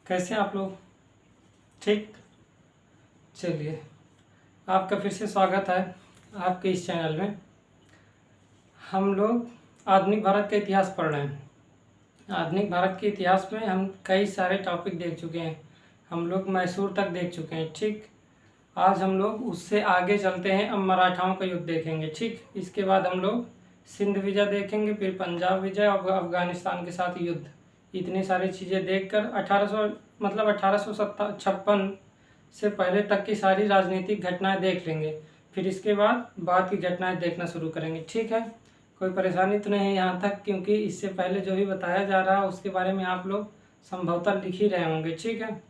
कैसे हैं आप लोग? ठीक। चलिए, आपका फिर से स्वागत है आपके इस चैनल में। हम लोग आधुनिक भारत का इतिहास पढ़ रहे हैं। आधुनिक भारत के इतिहास में हम कई सारे टॉपिक देख चुके हैं। हम लोग मैसूर तक देख चुके हैं। ठीक, आज हम लोग उससे आगे चलते हैं। अब मराठाओं का युद्ध देखेंगे। ठीक, इसके बाद हम लोग सिंध विजय देखेंगे, फिर पंजाब विजय और अफगानिस्तान के साथ युद्ध। इतनी सारी चीज़ें देखकर 1856 से पहले तक की सारी राजनीतिक घटनाएं देख लेंगे। फिर इसके बाद की घटनाएं देखना शुरू करेंगे। ठीक है, कोई परेशानी तो नहीं है यहाँ तक, क्योंकि इससे पहले जो भी बताया जा रहा है उसके बारे में आप लोग संभवतः लिख ही रहे होंगे। ठीक है,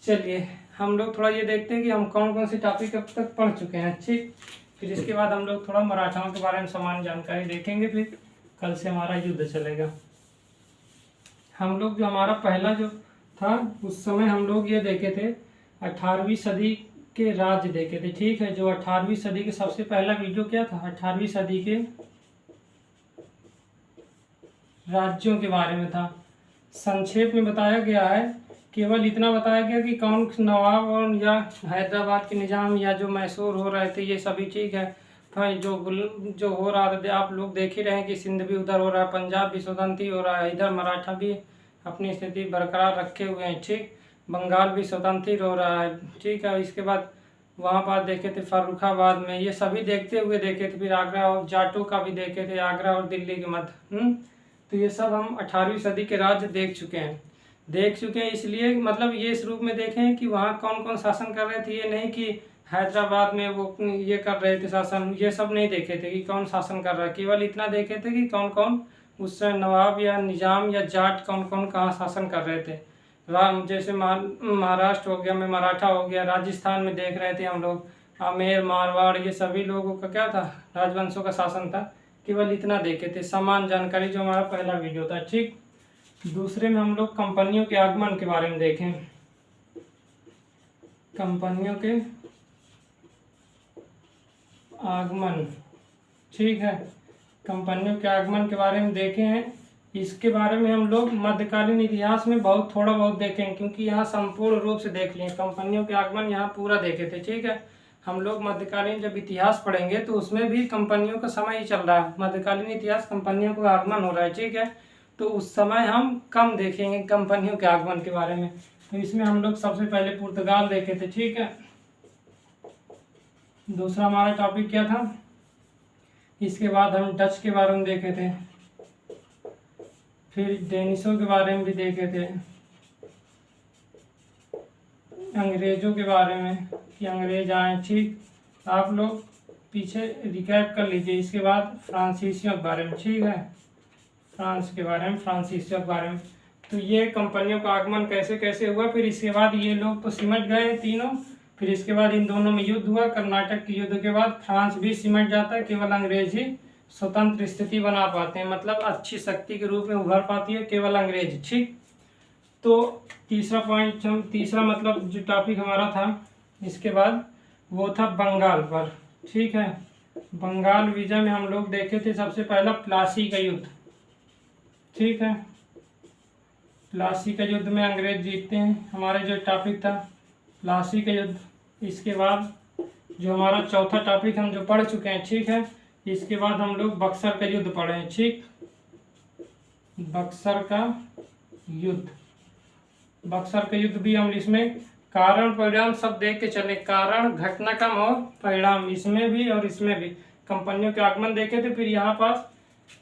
चलिए हम लोग थोड़ा ये देखते हैं कि हम कौन कौन सी टॉपिक अब तक पढ़ चुके हैं। ठीक, फिर इसके बाद हम लोग थोड़ा मराठाओं के बारे में सामान्य जानकारी देखेंगे। फिर कल से हमारा युद्ध चलेगा। हम लोग जो हमारा पहला जो था उस समय हम लोग ये देखे थे 18वीं सदी के राज्य देखे थे। ठीक है, जो 18वीं सदी के सबसे पहला वीडियो क्या था, 18वीं सदी के राज्यों के बारे में था। संक्षेप में बताया गया है, केवल इतना बताया गया कि कौन नवाब और या हैदराबाद के निजाम या जो मैसूर हो रहे थे ये सभी ठीक है। फिर जो हो रहा था आप लोग देख ही रहे हैं कि सिंध भी उधर हो रहा है, पंजाब भी स्वतंत्र ही हो रहा है, इधर मराठा भी अपनी स्थिति बरकरार रखे हुए हैं। ठीक, बंगाल भी स्वतंत्र ही हो रहा है। ठीक है, इसके बाद वहाँ पर देखे थे फर्रुखाबाद में, ये सभी देखते हुए देखे थे। फिर आगरा और जाटों का भी देखे थे, आगरा और दिल्ली के मध्य। तो ये सब हम 18वीं सदी के राज्य देख चुके हैं। इसलिए मतलब ये इस रूप में देखें कि वहाँ कौन कौन शासन कर रहे थे। ये नहीं कि हैदराबाद में वो ये कर रहे थे शासन, ये सब नहीं देखे थे कि कौन शासन कर रहा है। केवल इतना देखे थे कि कौन कौन उस समय नवाब या निजाम या जाट कौन कौन कहाँ शासन कर रहे थे। जैसे महाराष्ट्र हो गया में मराठा हो गया, राजस्थान में देख रहे थे हम लोग आमेर मारवाड़, ये सभी लोगों का क्या था, राजवंशों का शासन था। केवल इतना देखे थे समान जानकारी, जो हमारा पहला वीडियो था। ठीक, दूसरे में हम लोग कंपनियों के आगमन के बारे में देखें। कंपनियों के आगमन, ठीक है, कंपनियों के आगमन के बारे में देखे हैं। इसके बारे में हम लोग मध्यकालीन इतिहास में बहुत थोड़ा बहुत देखें, क्योंकि यहाँ संपूर्ण रूप से देख लिए कंपनियों के आगमन यहाँ पूरा देखे थे। ठीक है, हम लोग मध्यकालीन जब इतिहास पढ़ेंगे तो उसमें भी कंपनियों का समय ही चल रहा है। मध्यकालीन इतिहास कंपनियों का आगमन हो रहा है। ठीक है, तो उस समय हम कम देखेंगे कंपनियों के आगमन के बारे में। तो इसमें हम लोग सबसे पहले पुर्तगाल देखे थे। ठीक है, दूसरा हमारा टॉपिक क्या था, इसके बाद हम डच के बारे में देखे थे, फिर डेनिशों के बारे में भी देखे थे, अंग्रेजों के बारे में कि अंग्रेज आए। ठीक, आप लोग पीछे रिकैप कर लीजिए। इसके बाद फ्रांसीसियों के बारे में, ठीक है, फ्रांस के बारे में, फ्रांसीसियों के बारे में। तो ये कंपनियों का आगमन कैसे कैसे हुआ। फिर इसके बाद ये लोग तो सिमट गए तीनों। फिर इसके बाद इन दोनों में युद्ध हुआ। कर्नाटक के युद्ध के बाद फ्रांस भी सिमट जाता है, केवल अंग्रेज ही स्वतंत्र स्थिति बना पाते हैं, मतलब अच्छी शक्ति के रूप में उभर पाती है केवल अंग्रेज। ठीक, तो तीसरा पॉइंट, तीसरा मतलब जो टॉपिक हमारा था इसके बाद वो था बंगाल पर। ठीक है, बंगाल विजय में हम लोग देखे थे सबसे पहला प्लासी का युद्ध। ठीक है, प्लासी का युद्ध में अंग्रेज जीतते हैं, हमारे जो टॉपिक था प्लासी का युद्ध। इसके बाद जो हमारा चौथा टॉपिक हम जो पढ़ चुके हैं। ठीक है, इसके बाद हम लोग बक्सर का युद्ध पढ़े हैं। ठीक, बक्सर का युद्ध, बक्सर का युद्ध भी हम इसमें कारण परिणाम सब देख के चले, कारण घटनाक्रम और परिणाम इसमें भी और इसमें भी। कंपनियों के आगमन देखे थे। फिर यहाँ पास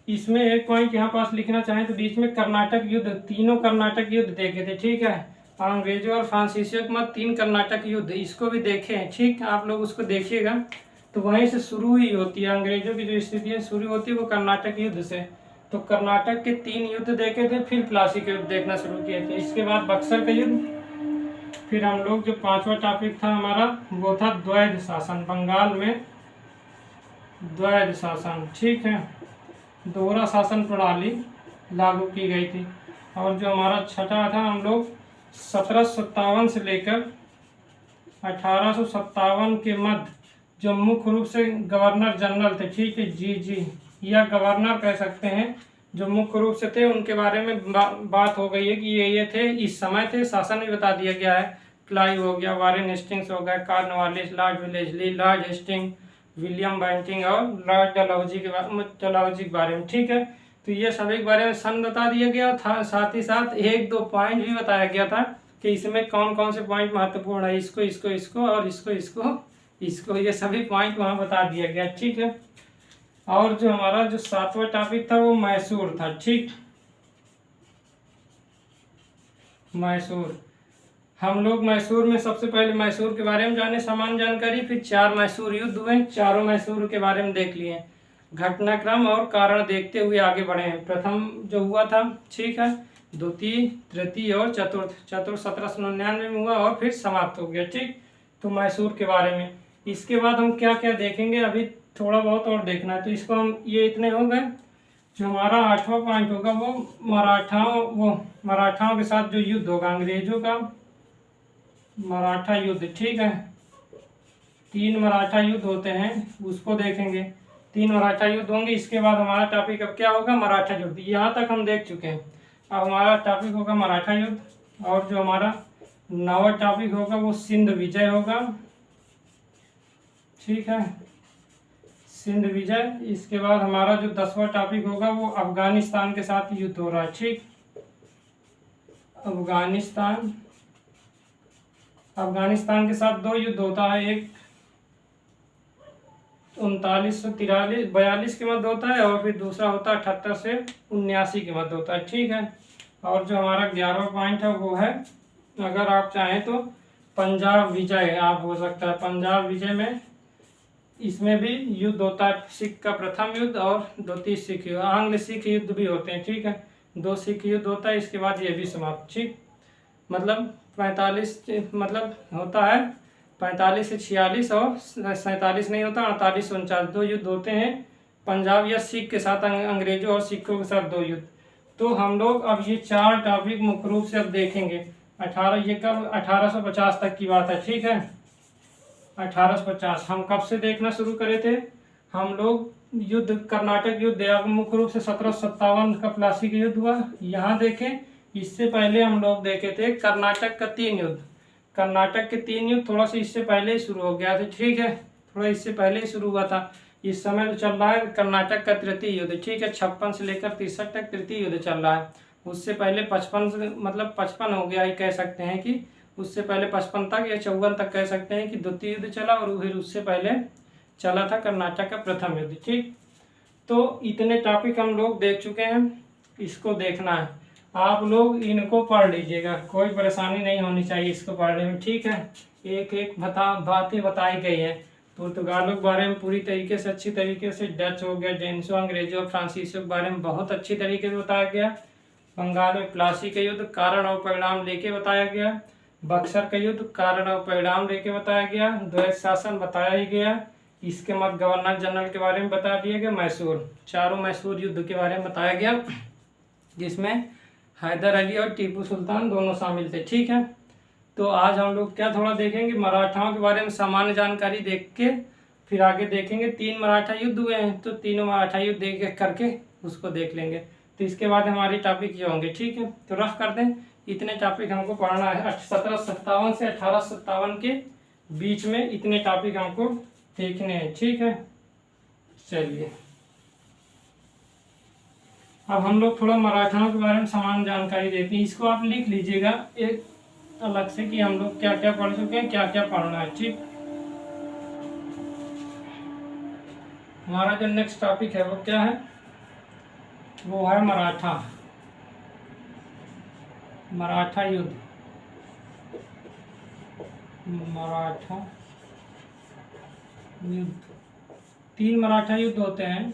इसमें एक पॉइंट यहाँ पास लिखना चाहें तो बीच में कर्नाटक युद्ध, तीनों कर्नाटक युद्ध देखे थे। ठीक है, अंग्रेजों और फ्रांसीसियों के मध्य 3 कर्नाटक युद्ध, इसको भी देखे हैं। ठीक, आप लोग उसको देखिएगा तो वहीं से शुरू ही होती है, अंग्रेजों की जो स्थितियाँ शुरू होती है वो कर्नाटक युद्ध से। तो कर्नाटक के 3 युद्ध देखे थे, फिर प्लासी के युद्ध देखना शुरू किए थे। इसके बाद बक्सर का युद्ध। फिर हम लोग जो 5वां टॉपिक था हमारा वो था द्वैध शासन, बंगाल में द्वैध शासन। ठीक है, दोहरा शासन प्रणाली लागू की गई थी। और जो हमारा छठा था, हम लोग 1757 से लेकर 1857 के मध्य जो मुख्य रूप से गवर्नर जनरल थे। ठीक है, जी या गवर्नर कह सकते हैं, जो मुख्य रूप से थे उनके बारे में बात हो गई है कि ये थे, इस समय थे। शासन भी बता दिया गया है, क्लाइव हो गया, वारेन हेस्टिंग्स हो गया, Cornwallis, Lord Wellesley, Lord Hasting, William Bentinck और लॉर्ड डलहौजी के बारे में। ठीक है, तो ये सभी के बारे में सन बता दिया गया था। साथ ही साथ एक दो पॉइंट भी बताया गया था कि इसमें कौन कौन से पॉइंट महत्वपूर्ण है, इसको इसको इसको और इसको इसको इसको, ये सभी पॉइंट वहाँ बता दिया गया। ठीक है, और जो हमारा जो 7वां टॉपिक था वो मैसूर था। ठीक, मैसूर, हम लोग मैसूर में सबसे पहले मैसूर के बारे में जाने सामान्य जानकारी, फिर 4 मैसूर युद्ध हुए, चारों मैसूर के बारे में देख लिए, घटनाक्रम और कारण देखते हुए आगे बढ़े हैं। प्रथम जो हुआ था, ठीक है, द्वितीय, तृतीय और चतुर्थ 1799 में हुआ और फिर समाप्त हो गया। ठीक, तो मैसूर के बारे में। इसके बाद हम क्या क्या देखेंगे, अभी थोड़ा बहुत और देखना है, तो इसको हम, ये इतने हो गए। जो हमारा 8वां पॉइंट होगा वो मराठाओं के साथ जो युद्ध होगा, अंग्रेजों का मराठा युद्ध। ठीक है, 3 मराठा युद्ध होते हैं, उसको देखेंगे। 3 मराठा युद्ध होंगे। इसके बाद हमारा टॉपिक अब क्या होगा, मराठा युद्ध। यहाँ तक हम देख चुके हैं, अब हमारा टॉपिक होगा मराठा युद्ध। और जो हमारा 9वां टॉपिक होगा वो सिंध विजय होगा। ठीक है, सिंध विजय। इसके बाद हमारा जो 10वां टॉपिक होगा वो अफगानिस्तान के साथ युद्ध हो रहा है। ठीक, अफगानिस्तान के साथ 2 युद्ध होता है, एक 3942 के मध्य होता है और फिर दूसरा होता है 78 से 79 के मध्य होता है। ठीक है, और जो हमारा 11वां पॉइंट है वो है, अगर आप चाहें तो पंजाब विजय आप हो सकता है। पंजाब विजय में इसमें भी युद्ध होता है, सिख का प्रथम युद्ध और द्वितीय सिख युद्ध, आंग्ल सिख युद्ध भी होते हैं। ठीक है, 2 सिख युद्ध होता है, इसके बाद ये भी समाप्त। ठीक, मतलब 45 मतलब होता है 45 से 46 और 47 नहीं होता, 48 से 49 2 युद्ध होते हैं पंजाब या सिख के साथ, अंग्रेजों और सिखों के साथ 2 युद्ध। तो हम लोग अब ये 4 टॉपिक मुख्य रूप से अब देखेंगे। ये कब 1850 तक की बात है। ठीक है, 1850 हम कब से देखना शुरू करे थे, हम लोग युद्ध, कर्नाटक युद्ध मुख्य रूप से 1757 का प्लासी का युद्ध हुआ, यहाँ देखें। इससे पहले हम लोग देखे थे कर्नाटक का 3 युद्ध, कर्नाटक के 3 युद्ध थोड़ा सा इससे पहले ही शुरू हो गया था। ठीक है, थोड़ा इससे पहले ही शुरू हुआ था। इस समय तो चल रहा है कर्नाटक का तृतीय युद्ध। ठीक है, 56 से लेकर 63 तक तृतीय युद्ध चल रहा है। उससे पहले 55 से, मतलब 55 हो गया, कह सकते हैं कि उससे पहले 55 तक या 54 तक कह सकते हैं कि द्वितीय युद्ध चला, और फिर उससे पहले चला था कर्नाटक का प्रथम युद्ध। ठीक, तो इतने टॉपिक हम लोग देख चुके हैं, इसको देखना है। आप लोग इनको पढ़ लीजिएगा, कोई परेशानी नहीं होनी चाहिए इसको पढ़ने में। ठीक है, एक एक बातें बताई गई हैं। पुर्तगालों के बारे में पूरी तरीके से, अच्छी तरीके से, डच हो गया, जेन्सो, अंग्रेजों, फ्रांसीसियों के बारे में बहुत अच्छी तरीके से बताया गया। बंगाल में प्लासी का युद्ध कारण और परिणाम लेके बताया गया। बक्सर का युद्ध कारण और परिणाम लेके बताया गया। द्वैत शासन बताया ही गया। इसके बाद गवर्नर जनरल के बारे में बता दिया गया। मैसूर, चारों मैसूर युद्ध के बारे में बताया गया, जिसमें हैदर अली और टीपू सुल्तान दोनों शामिल थे। ठीक है, तो आज हम लोग क्या थोड़ा देखेंगे, मराठाओं के बारे में सामान्य जानकारी देख के फिर आगे देखेंगे। 3 मराठा युद्ध हुए हैं, तो तीनों मराठा युद्ध देख करके उसको देख लेंगे। तो इसके बाद हमारी टॉपिक ये होंगे। ठीक है, तो रफ कर दें, इतने टॉपिक हमको पढ़ना है। 1757 से 1857 के बीच में इतने टॉपिक हमको देखने हैं। ठीक है, चलिए अब हम लोग थोड़ा मराठाओं के बारे में सामान्य जानकारी देते हैं। इसको आप लिख लीजिएगा एक अलग से कि हम लोग क्या क्या पढ़ चुके हैं, क्या क्या पढ़ना है। ठीक, हमारा जो नेक्स्ट टॉपिक है वो क्या है, वो है मराठा युद्ध। मराठा युद्ध, 3 मराठा युद्ध होते हैं,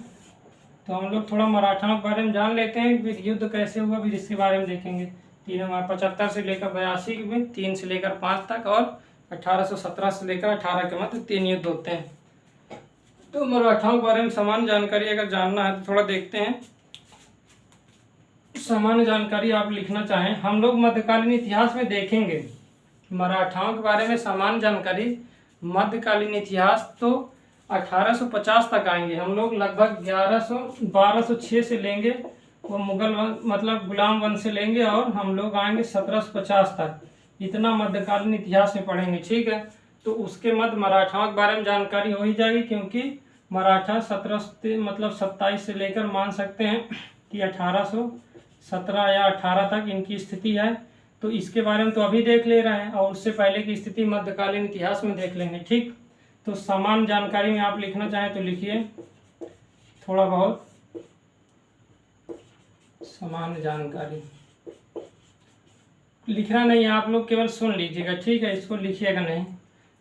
तो हम लोग थोड़ा मराठाओं के बारे में जान लेते हैं। फिर युद्ध कैसे हुआ फिर इसके बारे में देखेंगे। 75 से लेकर 82 में 3 से लेकर 5 तक, और 1817 से लेकर 18 के मध्य 3 युद्ध होते हैं। तो मराठाओं के बारे में सामान्य जानकारी अगर जानना है तो थोड़ा देखते हैं। सामान्य जानकारी आप लिखना चाहें, हम लोग मध्यकालीन इतिहास में देखेंगे मराठाओं के बारे में सामान्य जानकारी। मध्यकालीन इतिहास तो 1850 तक आएंगे हम लोग, लगभग 1206 से लेंगे वो मुगल मतलब गुलाम वंश से लेंगे और हम लोग आएंगे 1750 तक। इतना मध्यकालीन इतिहास में पढ़ेंगे, ठीक है। तो उसके मध्य मराठाओं के बारे में जानकारी हो ही जाएगी, क्योंकि मराठा 17 मतलब 27 से लेकर मान सकते हैं कि 1817 या 18 तक इनकी स्थिति है। तो इसके बारे में तो अभी देख ले रहे हैं, और उससे पहले की स्थिति मध्यकालीन इतिहास में देख लेंगे, ठीक। तो समान जानकारी में आप लिखना चाहें तो लिखिए, थोड़ा बहुत समान जानकारी लिखना नहीं है, आप लोग केवल सुन लीजिएगा, ठीक है। इसको लिखिएगा नहीं,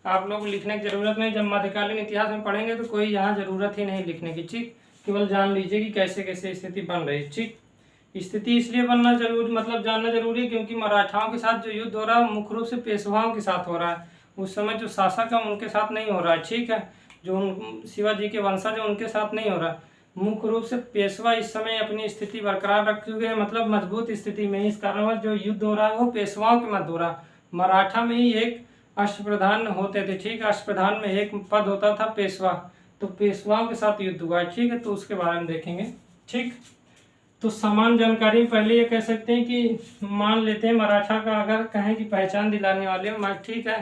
आप लोग लिखने की ज़रूरत नहीं। जब मध्यकालीन इतिहास में पढ़ेंगे तो कोई यहाँ ज़रूरत ही नहीं लिखने की, ठीक। केवल जान लीजिए कि कैसे कैसे स्थिति बन रही है, ठीक। स्थिति इसलिए बनना जरूरी मतलब जानना जरूरी है क्योंकि मराठाओं के साथ जो युद्ध हो रहा है मुख्य रूप से पेशवाओं के साथ हो रहा है। उस समय जो शासक है उनके साथ नहीं हो रहा है, ठीक है। जो शिवाजी के वंशज है उनके साथ नहीं हो रहा है। मुख्य रूप से पेशवा इस समय अपनी स्थिति बरकरार रख चुके हैं, मतलब मजबूत स्थिति में। इस कारण जो युद्ध हो रहा है वो पेशवाओं के मध्य हो रहा है। मराठा में ही एक अष्टप्रधान होते थे, ठीक। अष्टप्रधान में एक पद होता था पेशवा, तो पेशवाओं के साथ युद्ध हुआ है, ठीक है। तो उसके बारे में देखेंगे, ठीक। तो समान जानकारी पहले ये कह सकते हैं कि मान लेते हैं मराठा का अगर कहें कि पहचान दिलाने वाले, ठीक है,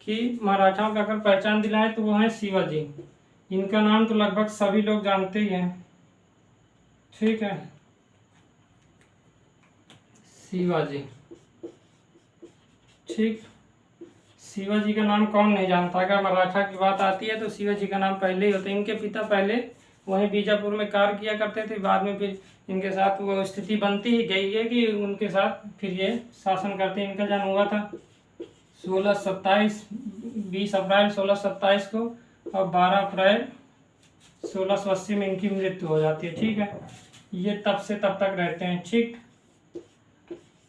कि मराठाओं का अगर पहचान दिलाएं तो वो है शिवाजी। इनका नाम तो लगभग सभी लोग जानते ही हैं, ठीक है, शिवाजी, ठीक। शिवाजी का नाम कौन नहीं जानता। अगर मराठा की बात आती है तो शिवाजी का नाम पहले ही होता है। इनके पिता पहले वहीं बीजापुर में कार्य किया करते थे, बाद में फिर इनके साथ वो स्थिति बनती ही गई है कि उनके साथ फिर ये शासन करते हैं। इनका जन्म हुआ था 20 अप्रैल 1627 को, और 12 अप्रैल 1680 में इनकी मृत्यु हो जाती है, ठीक है। ये तब से तब तक रहते हैं, ठीक।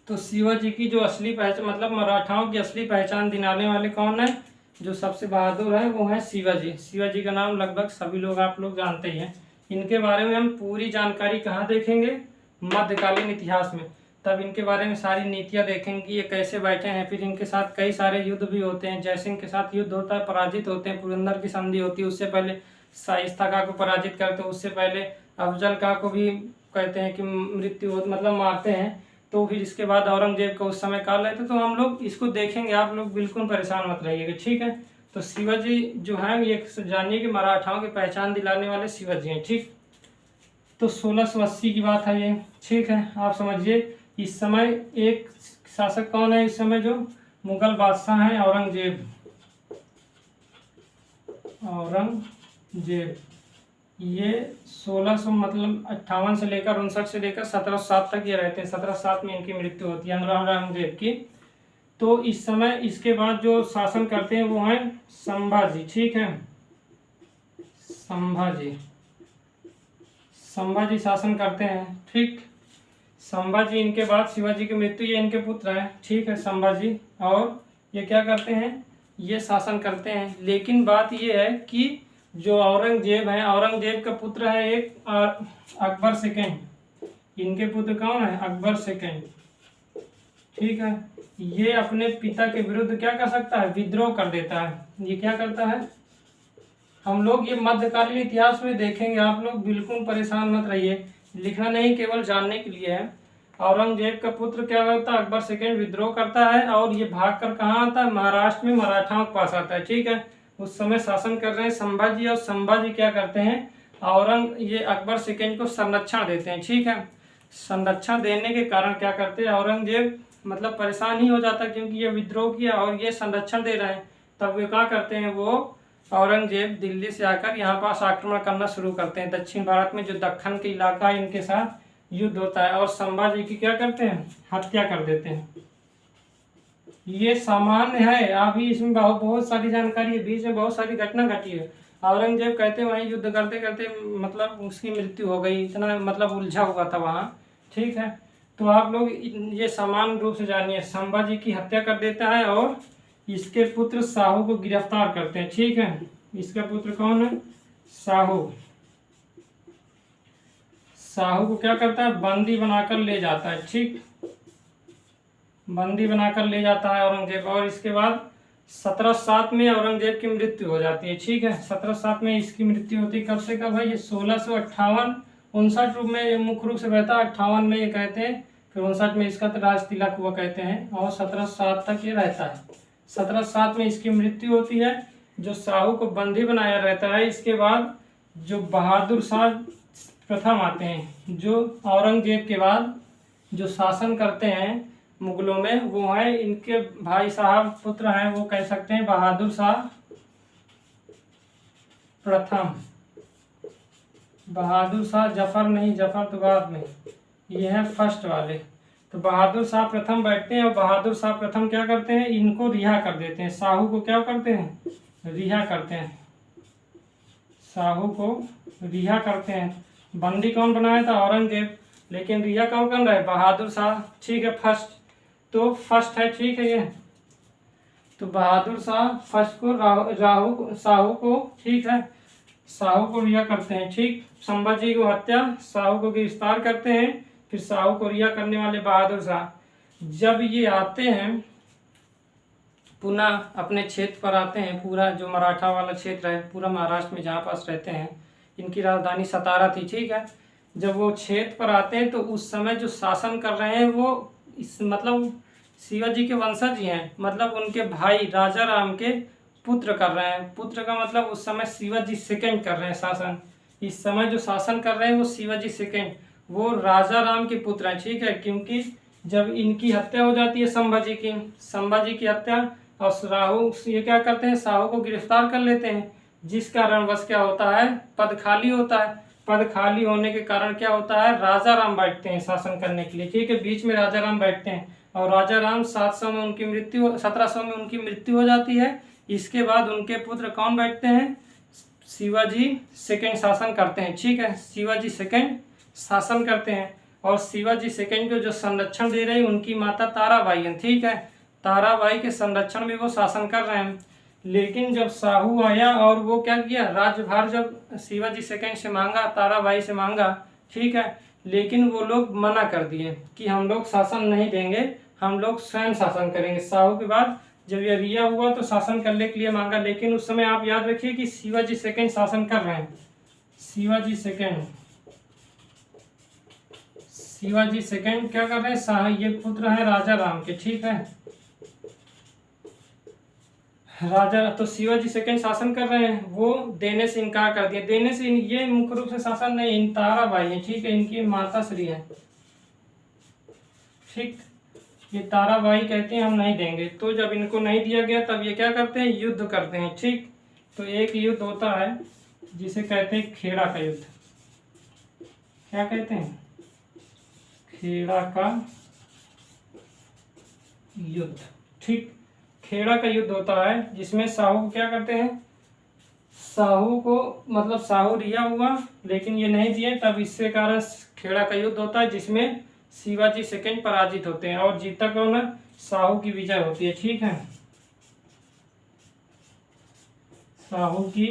तो शिवाजी की जो असली पहचान मतलब मराठाओं की असली पहचान दिलाने वाले कौन है, जो सबसे बहादुर है वो है शिवाजी। शिवाजी का नाम लगभग सभी लोग आप लोग जानते ही हैं। इनके बारे में हम पूरी जानकारी कहाँ देखेंगे, मध्यकालीन इतिहास में। तब इनके बारे में सारी नीतियाँ देखेंगे, ये कैसे बैठे हैं। फिर इनके साथ कई सारे युद्ध भी होते हैं। जयसिंह के साथ युद्ध होता है, पराजित होते हैं। पुरंदर की संधि होती है, उससे पहले शाइस्ता खां को पराजित करते हैं। उससे पहले अफजल खां को भी कहते हैं कि मृत्यु मतलब मारते हैं। तो फिर इसके बाद औरंगजेब का उस समय काल रहता, तो हम लोग इसको देखेंगे। आप लोग बिल्कुल परेशान मत रहिएगा, ठीक है। तो शिवाजी जो है ये जानिए कि मराठाओं की पहचान दिलाने वाले शिवाजी हैं, ठीक। तो 1680 की बात है ये, ठीक है। आप समझिए इस समय एक शासक कौन है, इस समय जो मुगल बादशाह हैं औरंगजेब। ये 1600 मतलब 58 से लेकर 59 से लेकर 1707 तक ये रहते हैं। 1707 में इनकी मृत्यु होती है औरंगजेब की। तो इस समय इसके बाद जो शासन करते हैं वो हैं संभाजी, ठीक है। संभाजी शासन करते हैं, ठीक। संभाजी इनके बाद शिवाजी की मृत्यु, ये इनके पुत्र हैं, ठीक है, संभाजी। और ये क्या करते हैं, ये शासन करते हैं। लेकिन बात ये है कि जो औरंगजेब है, औरंगजेब का पुत्र है एक अकबर सेकंड। इनके पुत्र कौन है, अकबर सेकंड, ठीक है। ये अपने पिता के विरुद्ध क्या कर सकता है, विद्रोह कर देता है। ये क्या करता है, हम लोग ये मध्यकालीन इतिहास में देखेंगे। आप लोग बिल्कुल परेशान मत रहिए, लिखना नहीं, केवल जानने के लिए है। औरंगजेब का पुत्र क्या होता है, अकबर सेकंड विद्रोह करता है, और ये भाग कर कहाँ आता है, महाराष्ट्र में मराठाओं के पास आता है, ठीक है। उस समय शासन कर रहे हैं संभाजी, और संभाजी क्या करते हैं, ये अकबर सेकंड को संरक्षण देते हैं, ठीक है। संरक्षण देने के कारण क्या करते हैं, औरंगजेब मतलब परेशान ही हो जाता है, क्योंकि ये विद्रोह किया और ये संरक्षण दे रहे हैं। तब वे क्या करते हैं, वो औरंगजेब दिल्ली से आकर यहाँ पास आक्रमण करना शुरू करते हैं। दक्षिण भारत में जो दक्खन के इलाका है इनके साथ युद्ध होता है, और संभाजी की क्या करते हैं, हत्या कर देते हैं। ये सामान्य है, अभी इसमें बहुत सारी जानकारी है, बीच में बहुत सारी घटना घटी है। औरंगजेब कहते हैं वहीं युद्ध करते करते मतलब उसकी मृत्यु हो गई, इतना मतलब उलझा हुआ था वहाँ, ठीक है। तो आप लोग ये समान रूप से जानिए, संभाजी की हत्या कर देता है और इसके पुत्र साहू को गिरफ्तार करते हैं, ठीक है। इसका पुत्र कौन है, साहू को क्या करता है, बंदी बनाकर ले जाता है, ठीक। बंदी बनाकर ले जाता है औरंगजेब, और इसके बाद 1707 में औरंगजेब की मृत्यु हो जाती है, ठीक है। 1707 में इसकी मृत्यु होती है। कब से कब है, ये 1658 59 रूप में मुख्य रूप से बहता है, 58 में ये कहते हैं, फिर 59 में इसका राज तिलक हुआ कहते हैं, और 1707 तक ये रहता है। 1707 में इसकी मृत्यु होती है। जो शाहू को बंदी बनाया रहता है, इसके बाद जो बहादुर शाह प्रथम आते हैं, जो औरंगजेब के बाद जो शासन करते हैं मुगलों में, वो है इनके भाई साहब पुत्र हैं, वो कह सकते हैं बहादुर शाह प्रथम। बहादुर शाह जफर नहीं, जफर तो बाद में, ये है फर्स्ट वाले। तो बहादुर शाह प्रथम बैठते हैं, और बहादुर शाह प्रथम क्या करते हैं, इनको रिहा कर देते हैं। शाहू को क्या करते हैं, रिहा करते हैं। शाहू को रिहा करते हैं। बंदी कौन बनाया था, औरंगजेब, लेकिन रिहा कौन कर रहा है, बहादुर शाह। ठीक है, फर्स्ट तो फर्स्ट है, ठीक है ये। तो बहादुर शाह फर्स्ट को शाहू को, ठीक है, शाहू को रिहा करते हैं। ठीक, संभाजी को हत्या, शाहू को गिरफ्तार करते हैं, फिर शाहू को रिहा करने वाले बहादुर शाह जब ये आते हैं पुनः अपने क्षेत्र पर आते हैं, पूरा जो मराठा वाला क्षेत्र है पूरा महाराष्ट्र में जहाँ पास रहते हैं, इनकी राजधानी सतारा थी। ठीक है, जब वो क्षेत्र पर आते हैं तो उस समय जो शासन कर रहे हैं वो इस मतलब शिवाजी के वंशज ही हैं, मतलब उनके भाई राजा राम के पुत्र कर रहे हैं। पुत्र का मतलब उस समय शिवाजी सेकंड कर रहे हैं शासन। इस समय जो शासन कर रहे हैं वो शिवाजी सेकंड, वो राजा राम के पुत्र हैं। ठीक है, क्योंकि जब इनकी हत्या हो जाती है संभाजी की हत्या, और शाहू ये क्या करते हैं, शाहू को गिरफ्तार कर लेते हैं, जिस कारण बस क्या होता है, पद खाली होता है। पद खाली होने के कारण क्या होता है, राजा राम बैठते हैं शासन करने के लिए। ठीक है, बीच में राजा राम बैठते हैं, और राजा राम 700 में उनकी मृत्यु, 1700 में उनकी मृत्यु हो जाती है। इसके बाद उनके पुत्र कौन बैठते हैं, शिवाजी सेकंड शासन करते हैं। ठीक है, शिवाजी सेकंड शासन करते हैं, और शिवाजी सेकंड को जो संरक्षण दे रही उनकी माता ताराबाई है। ठीक है, ताराबाई के संरक्षण में वो शासन कर रहे हैं। लेकिन जब शाहू आया और वो क्या किया, राज्यभार जब शिवाजी सेकंड से मांगा, ताराबाई से मांगा, ठीक है, लेकिन वो लोग मना कर दिए कि हम लोग शासन नहीं देंगे, हम लोग स्वयं शासन करेंगे। शाहू के बाद जब ये रिया हुआ तो शासन करने के लिए मांगा, लेकिन उस समय आप याद रखिए कि शिवाजी सेकंड शासन कर रहे हैं। शिवाजी सेकंड क्या कर रहे हैं, शाह ये पुत्र है राजा राम के। ठीक है, राजा तो शिवाजी सेकंड शासन कर रहे हैं, वो देने से इनकार कर दिया। देने से ये मुख्य रूप से शासन नहीं, इन ताराबाई है। ठीक है, इनकी माता श्री है। ठीक, ये ताराबाई कहते हैं हम नहीं देंगे। तो जब इनको नहीं दिया गया तब ये क्या करते हैं, युद्ध करते हैं। ठीक, तो एक युद्ध होता है जिसे कहते हैं खेड़ा का युद्ध। क्या कहते हैं, खेड़ा का युद्ध। ठीक, खेड़ा का युद्ध होता है जिसमें शाहू को क्या करते हैं, शाहू को मतलब शाहू रिया हुआ लेकिन ये नहीं दिए, तब इससे कारण खेड़ा का युद्ध होता है जिसमें शिवाजी सेकंड पराजित होते हैं, और जीता कौन है, शाहू की विजय होती है। ठीक है, शाहू की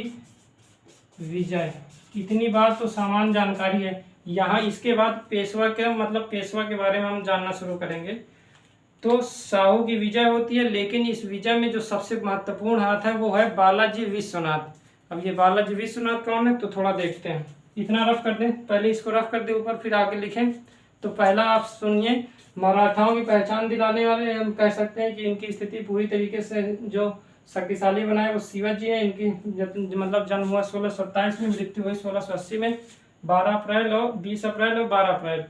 विजय। इतनी बात तो सामान्य जानकारी है। यहाँ इसके बाद पेशवा के मतलब पेशवा के बारे में हम जानना शुरू करेंगे। तो शाहू की विजय होती है, लेकिन इस विजय में जो सबसे महत्वपूर्ण हाथ है वो है बालाजी विश्वनाथ। अब ये बालाजी विश्वनाथ कौन है तो थोड़ा देखते हैं। इतना रफ कर दें, पहले इसको रफ कर दें ऊपर, फिर आगे लिखें। तो पहला आप सुनिए, मराठाओं की पहचान दिलाने वाले हम कह सकते हैं कि इनकी स्थिति पूरी तरीके से जो शक्तिशाली बनाए वो शिवाजी है। इनकी मतलब जन्म हुआ 1627 में, मृत्यु हुई 1680 में, 12 अप्रैल और 20 अप्रैल और 12 अप्रैल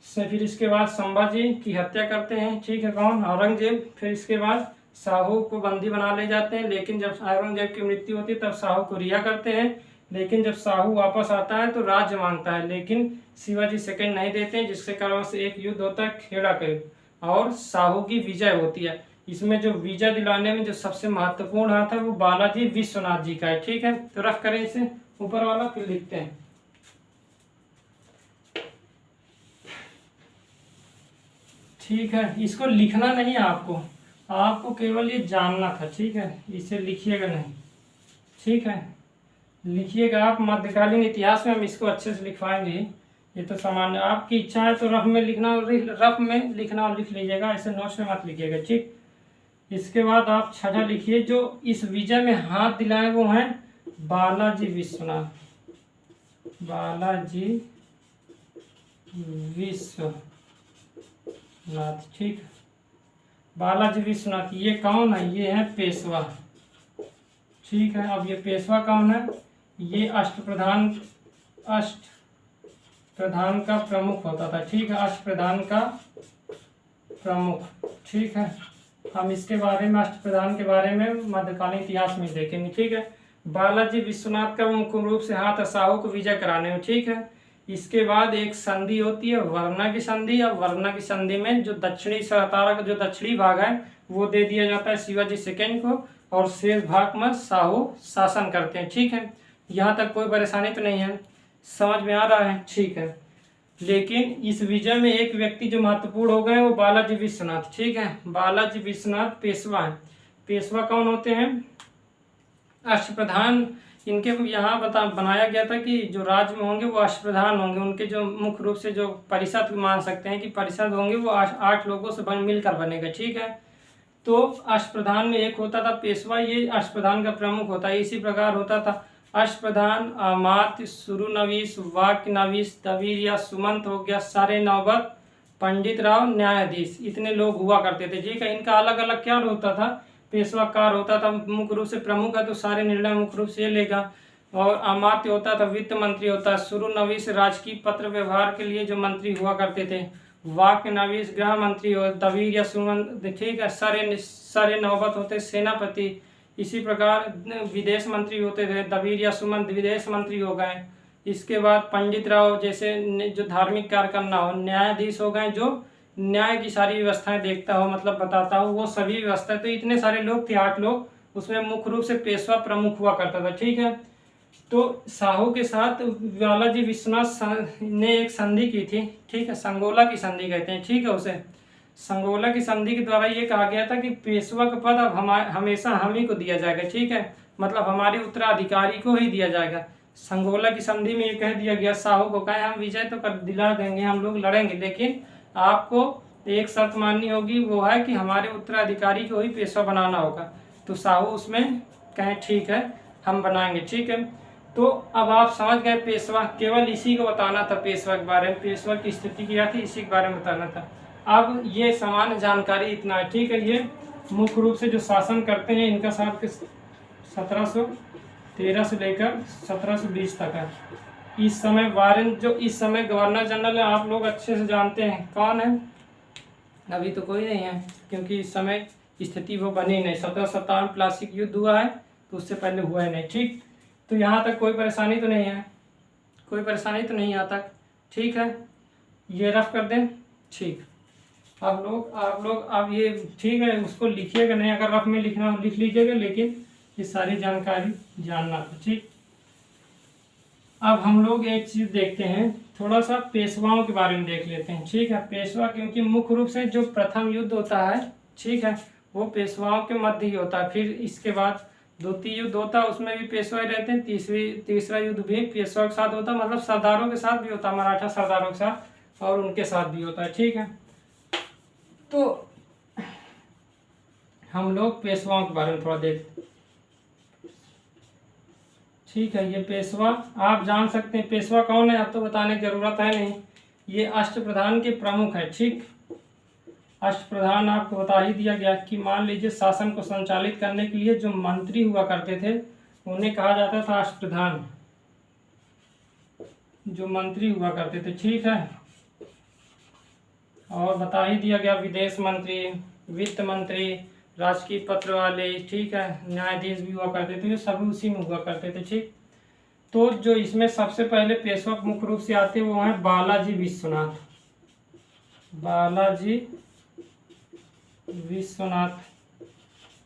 से। फिर इसके बाद संभाजी की हत्या करते हैं। ठीक है, कौन, औरंगजेब। फिर इसके बाद शाहू को बंदी बना ले जाते हैं, लेकिन जब औरंगजेब की मृत्यु होती है तब शाहू को रिहा करते हैं। लेकिन जब शाहू वापस आता है तो राज्य मांगता है, लेकिन शिवाजी सेकंड नहीं देते हैं, जिसके कारण से एक युद्ध होता है खेड़ा का युद्ध, और शाहू की विजय होती है। इसमें जो विजय दिलाने में जो सबसे महत्वपूर्ण हाथ है वो बालाजी विश्वनाथ जी का है। ठीक है, तो रफ करें इसे ऊपर वाला, फिर लिखते हैं। ठीक है, इसको लिखना नहीं है आपको केवल ये जानना था। ठीक है, इसे लिखिएगा नहीं। ठीक है, लिखिएगा आप। मध्यकालीन इतिहास में हम इसको अच्छे से लिखवाएंगे। ये तो सामान्य, आपकी इच्छा है तो रफ में लिखना और लिख लीजिएगा, ऐसे नोट्स में मत लिखिएगा। ठीक, इसके बाद आप छठा लिखिए, जो इस विजय में हाथ दिलाए वो हैं बालाजी विश्वनाथ। बालाजी विश्वनाथ, ठीक। बालाजी विश्वनाथ ये कौन है? ये है पेशवा, ठीक है। अब ये पेशवा कौन है? ये अष्टप्रधान का प्रमुख होता था, ठीक है। अष्टप्रधान का प्रमुख, ठीक है। हम इसके बारे में, अष्टप्रधान के बारे में मध्यकालीन इतिहास में देखेंगे, ठीक है। बालाजी विश्वनाथ का मुख्य रूप से हाथ साहू को विजय कराने में, ठीक है। इसके बाद एक संधि होती है वरना की संधि। अब वरना की संधि में जो दक्षिणी सतारा का जो दक्षिणी भाग है वो दे दिया जाता है शिवाजी सेकंड को, और शेष भाग में साहू शासन करते हैं, ठीक है। यहाँ तक कोई परेशानी तो नहीं है, समझ में आ रहा है, ठीक है। लेकिन इस विजय में एक व्यक्ति जो महत्वपूर्ण हो गए वो बालाजी विश्वनाथ, ठीक है। बालाजी विश्वनाथ पेशवा है। पेशवा कौन होते हैं? अष्टप्रधान। इनके यहाँ बनाया गया था कि जो राज्य में होंगे वो अष्टप्रधान होंगे। उनके जो मुख्य रूप से जो परिषद मान सकते हैं कि परिषद होंगे वो 8 लोगों से मिलकर बनेगा, ठीक है। तो अष्टप्रधान में एक होता था पेशवा, ये अष्टप्रधान का प्रमुख होता है। इसी प्रकार होता था अष्टप्रधान, अमात्य, सुरुनवीस, वाक्य नवीस, दबीर या सुमंत हो गया, सारे नौबत, पंडित राव, न्यायाधीश, इतने लोग हुआ करते थे, ठीक है। इनका अलग अलग क्या होता था? पेशवाकार होता था, मुख्य रूप से प्रमुख है तो सारे निर्णय मुख्य रूप से लेगा। और अमात्य होता था, वित्त मंत्री होता है। सुरुनवीस राजकीय पत्र व्यवहार के लिए जो मंत्री हुआ करते थे। वाक्य नवीस गृह मंत्री हो, दबीर या सुमंत, ठीक है। सारे नौबत होते सेनापति। इसी प्रकार विदेश मंत्री होते थे, दबीर या सुमंत विदेश मंत्री हो गए। इसके बाद पंडित राव जैसे जो धार्मिक कार्य करना हो। न्यायाधीश हो गए जो न्याय की सारी व्यवस्थाएं देखता हो, मतलब बताता हो, वो सभी व्यवस्था। तो इतने सारे लोग थे, 8 लोग, उसमें मुख्य रूप से पेशवा प्रमुख हुआ करता था, ठीक है। तो साहू के साथ बालाजी विश्वनाथ ने एक संधि की थी, ठीक है। संगोला की संधि कहते हैं, ठीक है। उसे संगोला की संधि के द्वारा ये कहा गया था कि पेशवा का पद अब हमेशा हम ही को दिया जाएगा, ठीक है। मतलब हमारे उत्तराधिकारी को ही दिया जाएगा। संगोला की संधि में ये कह दिया गया साहू को, कहे हम विजय तो कर दिला देंगे, हम लोग लड़ेंगे, लेकिन आपको एक शर्त माननी होगी, वो है कि हमारे उत्तराधिकारी को ही पेशवा बनाना होगा। तो साहू उसमें कहें ठीक है हम बनाएंगे, ठीक है। तो अब आप समझ गए पेशवा, केवल इसी को बताना था पेशवा के बारे में, पेशवा की स्थिति क्या थी इसी के बारे में बताना था। अब ये सामान्य जानकारी इतना है, ठीक है। ये मुख्य रूप से जो शासन करते हैं इनका साल 1713 से लेकर 1720 तक है। इस समय वारन जो इस समय गवर्नर जनरल है, आप लोग अच्छे से जानते हैं कौन है? अभी तो कोई नहीं है, क्योंकि इस समय स्थिति वो बनी नहीं। 1757 प्लासिक युद्ध हुआ है, तो उससे पहले हुआ है नहीं, ठीक। तो यहाँ तक कोई परेशानी तो नहीं है, कोई परेशानी तो नहीं यहाँ तक, ठीक है। ये रफ कर दें, ठीक। आप लोग अब ये ठीक है, उसको लिखिएगा नहीं, अगर रफ में लिखना हो लिख लीजिएगा, लेकिन ये सारी जानकारी जानना था, ठीक। अब हम लोग एक चीज़ देखते हैं, थोड़ा सा पेशवाओं के बारे में देख लेते हैं, ठीक है। पेशवा क्योंकि मुख्य रूप से जो प्रथम युद्ध होता है, ठीक है, वो पेशवाओं के मध्य ही होता है। फिर इसके बाद द्वितीय युद्ध होता है, उसमें भी पेशवा ही रहते हैं। तीसरा युद्ध भी पेशवा के साथ होता है, मतलब सरदारों के साथ भी होता है, मराठा सरदारों के साथ और उनके साथ भी होता है, ठीक है। तो हम लोग पेशवाओं के बारे में थोड़ा देखते हैं, ठीक है। ये पेशवा आप जान सकते हैं, पेशवा कौन है अब तो बताने की जरूरत है नहीं, ये अष्टप्रधान के प्रमुख है, ठीक। अष्टप्रधान आपको बता ही दिया गया कि मान लीजिए शासन को संचालित करने के लिए जो मंत्री हुआ करते थे उन्हें कहा जाता था अष्टप्रधान, जो मंत्री हुआ करते थे, ठीक है। और बता ही दिया गया विदेश मंत्री, वित्त मंत्री, राजकीय पत्र वाले, ठीक है, न्यायाधीश भी हुआ करते थे, सभी उसी में हुआ करते थे, ठीक। तो जो इसमें सबसे पहले पेशवा मुख्य रूप से आते हैं वो हैं बालाजी विश्वनाथ, बालाजी विश्वनाथ।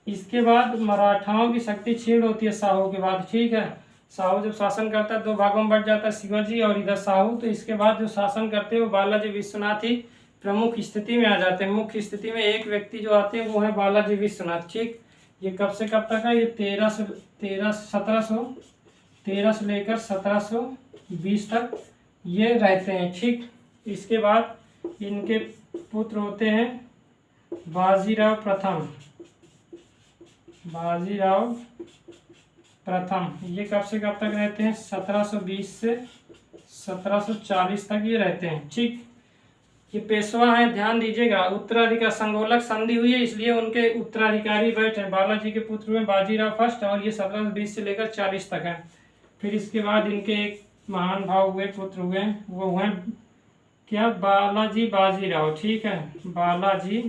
इसके बाद मराठाओं की शक्ति क्षीण होती है साहू के बाद, ठीक है। साहू जब शासन करता है 2 भागों में बढ़ जाता है, शिवाजी और इधर साहू। तो इसके बाद जो शासन करते हैं वो बालाजी विश्वनाथ ही प्रमुख स्थिति में आ जाते हैं। मुख्य स्थिति में एक व्यक्ति जो आते हैं वो है बालाजी विश्वनाथ, ठीक। ये कब से कब तक है? ये 1713 से लेकर 1720 तक ये रहते हैं, ठीक। इसके बाद इनके पुत्र होते हैं बाजीराव प्रथम, बाजीराव प्रथम। ये कब से कब तक रहते हैं? 1720 से 1740 तक ये रहते हैं। ठीक, ये पेशवा है, ध्यान दीजिएगा। उत्तराधिकारी संगोलक संधि हुई है, इसलिए उनके उत्तराधिकारी बैठे बालाजी के पुत्र हुए बाजीराव फर्स्ट, और ये 1720 से लेकर 40 तक है। फिर इसके बाद इनके एक महान भाव हुए, पुत्र हुए, वो हुए क्या, बालाजी बाजीराव। ठीक है, बालाजी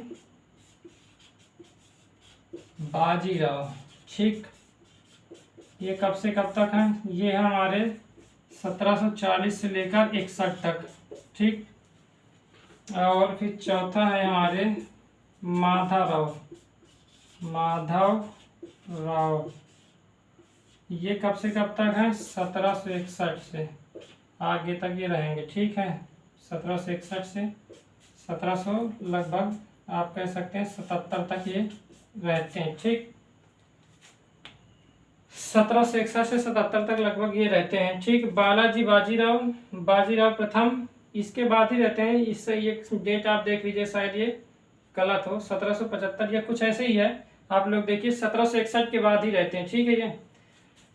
बाजीराव। ठीक, ये कब से कब तक है, ये है हमारे 1740 से लेकर 61 तक। ठीक, और फिर चौथा है हमारे माधव राव, ये कब से कब तक है, 1761 से आगे तक ये रहेंगे। ठीक है, 1761 से 1700 लगभग आप कह सकते हैं 77 तक ये रहते हैं। ठीक, 1761 से 77 तक लगभग ये रहते हैं। ठीक, बालाजी बाजीराव प्रथम इसके बाद ही रहते हैं। इससे ये डेट आप देख लीजिए, शायद ये गलत हो, 1775 या कुछ ऐसे ही है। आप लोग देखिए 1761 के बाद ही रहते हैं। ठीक है, ये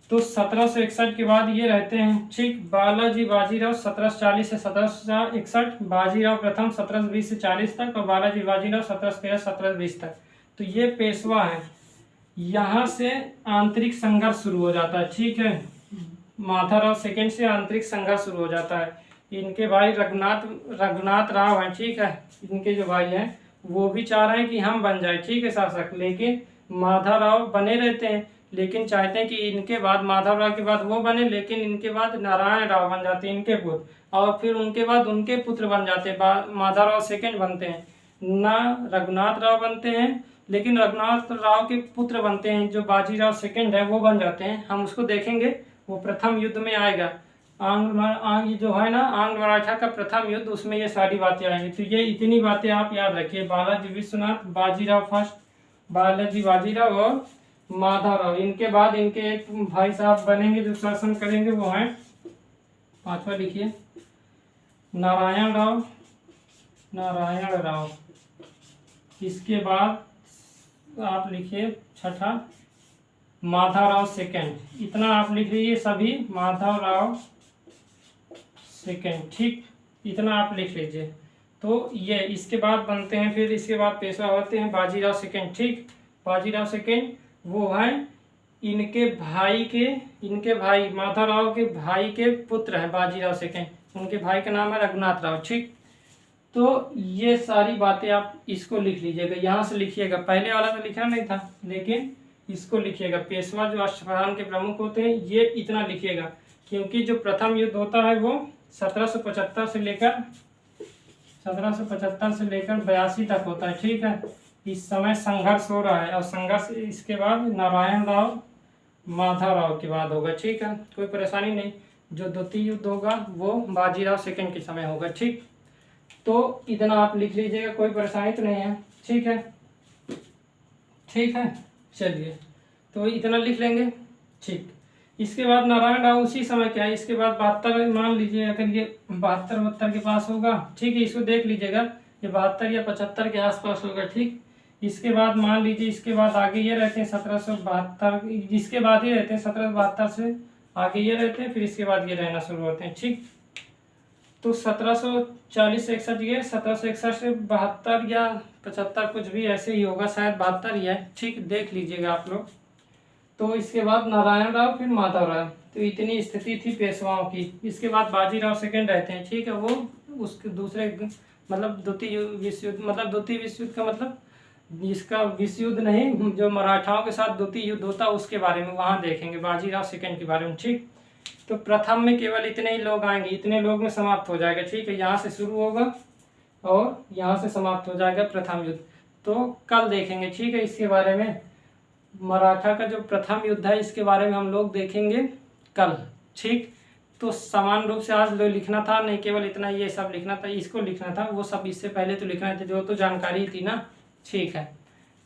तो 1761 के बाद ये रहते हैं। ठीक, बालाजी बाजीराव 1740 से 1761, बाजीराव प्रथम 1720 से 40 तक, और बालाजी बाजीराव 1713 1720 तक। तो ये पेशवा है। यहाँ से आंतरिक संघर्ष शुरू हो जाता है। ठीक है, माधवराव सेकेंड से आंतरिक संघर्ष शुरू हो जाता है। इनके भाई रघुनाथ राव हैं। ठीक है, इनके जो भाई हैं वो भी चाह रहे हैं कि हम बन जाए, ठीक है, शासक, लेकिन माधवराव बने रहते हैं, लेकिन चाहते हैं कि इनके बाद, माधवराव के बाद वो बने, लेकिन इनके बाद नारायण राव बन जाते हैं इनके पुत्र, और फिर उनके बाद उनके पुत्र बन जाते हैं, माधवराव सेकेंड बनते हैं ना, रघुनाथ राव बनते हैं, लेकिन रघुनाथ राव के पुत्र बनते हैं, जो बाजीराव सेकेंड है वो बन जाते हैं। हम उसको देखेंगे, वो प्रथम युद्ध में आएगा। ये जो है ना, आंग्ल मराठा का प्रथम युद्ध, उसमें ये सारी बातें आएंगी। तो ये इतनी बातें आप याद रखिए, बालाजी विश्वनाथ, बाजीराव फर्स्ट, बालाजी बाजीराव और माधवराव। इनके बाद इनके एक भाई साहब बनेंगे जो शासन करेंगे, वो हैं, पांचवा लिखिए, नारायण राव। इसके बाद आप लिखिए छठा, माधवराव सेकेंड। इतना आप लिख लीजिए सभी, माधवराव सेकेंड। ठीक, इतना आप लिख लीजिए। तो ये इसके बाद बनते हैं, फिर इसके बाद पेशवा होते हैं बाजीराव सेकेंड। ठीक, बाजीराव सेकेंड वो हैं इनके भाई माधवराव के भाई के पुत्र हैं बाजीराव सेकेंड, उनके भाई का नाम है रघुनाथ राव। ठीक, तो ये सारी बातें आप इसको लिख लीजिएगा, यहाँ से लिखिएगा, पहले वाला तो लिखना नहीं था, लेकिन इसको लिखिएगा। पेशवा जो अष्टप्रधान के प्रमुख होते हैं, ये इतना लिखिएगा, क्योंकि जो प्रथम युद्ध होता है वो 1775 से लेकर 82 तक होता है। ठीक है, इस समय संघर्ष हो रहा है, और संघर्ष इसके बाद नारायण राव माधवराव के बाद होगा। ठीक है, कोई परेशानी नहीं। जो द्वितीय युद्ध होगा वो बाजीराव सेकेंड के समय होगा। ठीक, तो इतना आप लिख लीजिएगा, कोई परेशानी तो नहीं है। ठीक है, चलिए, तो इतना लिख लेंगे। ठीक, इसके बाद नारायण राव उसी समय क्या है, इसके बाद 72, मान लीजिए अगर ये 72 के पास होगा, ठीक है, इसको देख लीजिएगा, ये 72 या 75 के आसपास होगा। ठीक, इसके बाद मान लीजिए, इसके बाद आगे ये रहते हैं 1772, इसके बाद ही रहते हैं 1772 से आगे ये रहते हैं, फिर इसके बाद ये रहना शुरू होते हैं। ठीक, तो 1740 से 61 ये 1761 से 72 या 75 कुछ भी ऐसे ही होगा, शायद 72 ही है। ठीक, देख लीजिएगा आप लोग। तो इसके बाद नारायण राव, फिर माधवराव। तो इतनी स्थिति थी पेशवाओं की। इसके बाद बाजीराव सेकेंड रहते हैं। ठीक है, वो उसके दूसरे मतलब द्वितीय विश्व युद्ध, मतलब द्वितीय विश्व युद्ध का मतलब इसका विश्व युद्ध नहीं, जो मराठाओं के साथ द्वितीय युद्ध होता है उसके बारे में वहाँ देखेंगे, बाजीराव सेकेंड के बारे में। ठीक, तो प्रथम में केवल इतने ही लोग आएंगे, इतने लोग में समाप्त हो जाएगा। ठीक है, यहाँ से शुरू होगा और यहाँ से समाप्त हो जाएगा प्रथम युद्ध। तो कल देखेंगे। ठीक है, इसके बारे में, मराठा का जो प्रथम युद्ध है इसके बारे में हम लोग देखेंगे कल। ठीक, तो समान रूप से आज लोग लिखना था, नहीं केवल इतना ये सब लिखना था, इसको लिखना था, वो सब इससे पहले तो लिखना था, जो तो जानकारी थी ना। ठीक है,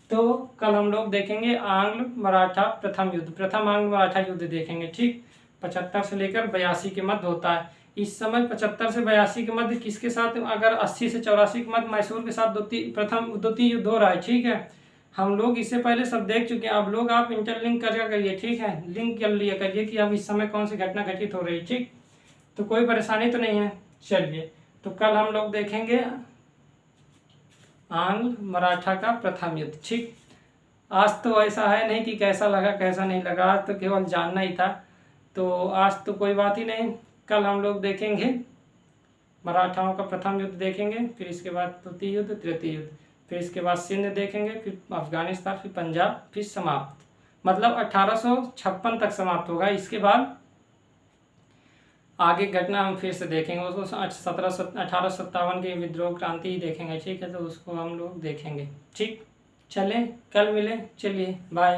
तो कल हम लोग देखेंगे आंग्ल मराठा प्रथम युद्ध, प्रथम आंग्ल मराठा युद्ध देखेंगे। ठीक, 75 से लेकर 82 के मध्य होता है। इस समय 75 से 82 के मध्य किसके साथ, अगर 80 से 84 के मध्य मैसूर के साथ द्वितीय युद्ध हो रहा है। ठीक है, हम लोग इससे पहले सब देख चुके हैं। अब लोग आप इंटरलिंक करिए। ठीक है, लिंक कर लिया करिए कि अब इस समय कौन सी घटना घटित हो रही है। ठीक, तो कोई परेशानी तो नहीं है। चलिए, तो कल हम लोग देखेंगे आंग्ल मराठा का प्रथम युद्ध। ठीक, आज तो ऐसा है नहीं कि कैसा लगा कैसा नहीं लगा, आज तो केवल जानना ही था। तो आज तो कोई बात ही नहीं, कल हम लोग देखेंगे मराठाओं का प्रथम युद्ध देखेंगे, फिर इसके बाद द्वितीय युद्ध, तृतीय युद्ध, फिर इसके बाद सिंध देखेंगे, फिर अफगानिस्तान, फिर पंजाब, फिर समाप्त। मतलब 1856 तक समाप्त होगा। इसके बाद आगे घटना हम फिर से देखेंगे, उसको 1857 के विद्रोह क्रांति ही देखेंगे। ठीक है, तो उसको हम लोग देखेंगे। ठीक, चलें कल मिलें, चलिए बाय।